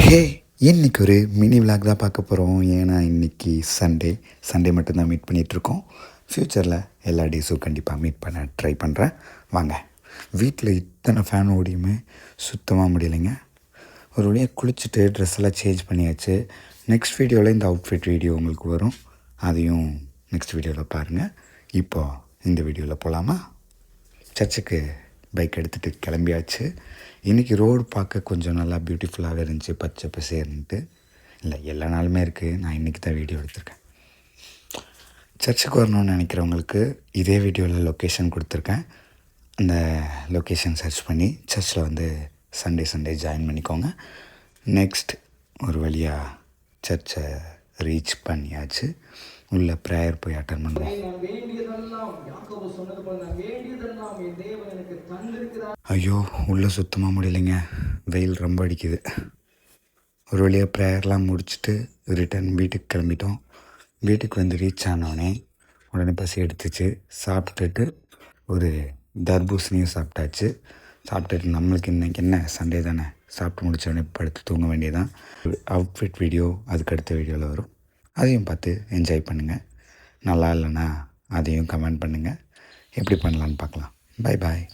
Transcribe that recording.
ஹே, இன்னைக்கு ஒரு mini vlog தான் பார்க்க போகிறோம். ஏன்னா இன்றைக்கி சண்டே மட்டும்தான் மீட் பண்ணிகிட்ருக்கோம். ஃப்யூச்சரில் எல்லா டேஸும் கண்டிப்பாக மீட் பண்ண ட்ரை பண்ணுறேன். வாங்க. வீட்டில் இத்தனை ஃபேன் ஓடியுமே சுத்தமாக முடியலைங்க. ஒரு வழியாக குளிச்சுட்டு ட்ரெஸ் எல்லாம் சேஞ்ச் பண்ணியாச்சு. நெக்ஸ்ட் வீடியோவில் இந்த அவுட்ஃபிட் வீடியோ உங்களுக்கு வரும். அதையும் நெக்ஸ்ட் வீடியோவில் பாருங்கள். இப்போது இந்த வீடியோவில் போகலாமா? சர்ச்சுக்கு பைக் எடுத்துகிட்டு கிளம்பியாச்சு. இன்றைக்கி ரோடு பார்க்க கொஞ்சம் நல்லா பியூட்டிஃபுல்லாகவே இருந்துச்சு, பச்சை பசேர்ன்ட்டு. இல்லை, எல்லா நாளுமே இருக்குது. நான் இன்றைக்கி தான் வீடியோ எடுத்திருக்கேன். சர்ச்சுக்கு வரணும்னு நினைக்கிறவங்களுக்கு இதே வீடியோவில் லொக்கேஷன் கொடுத்துருக்கேன். அந்த லொக்கேஷன் சர்ச் பண்ணி சர்ச்சில் வந்து சண்டே ஜாயின் பண்ணிக்கோங்க. நெக்ஸ்ட் ஒரு வழியாக சர்ச்சை ரீச் பண்ணியாச்சு. உள்ள ப்ரேயர் போய் அட்டன் பண்ணுவோம். ஐயோ, உள்ளே சுத்தமாக முடியலைங்க. வெயில் ரொம்ப அடிக்குது. ஒரு வழியாக ப்ரேயர்லாம் முடிச்சுட்டு ரிட்டன் வீட்டுக்கு கிளம்பிட்டோம். வீட்டுக்கு வந்து ரீச் ஆனோடனே உடனே பசி எடுத்துச்சு. சாப்பிட்டுட்டு ஒரு தர்பூசணியும் சாப்பிட்டாச்சு. சாப்பிட்டுட்டு நம்மளுக்கு இன்றைக்கி என்ன சண்டே தானே, சாப்பிட்டு முடிச்ச உடனே படுத்து தூங்க வேண்டியதான். அவுட்ஃபிட் வீடியோ அதுக்கு அடுத்த வீடியோவில் வரும். அதையும் பார்த்து என்ஜாய் பண்ணுங்கள். நல்லா இல்லைன்னா அதையும் கமெண்ட் பண்ணுங்கள். எப்படி பண்ணலான்னு பார்க்கலாம். Bye bye.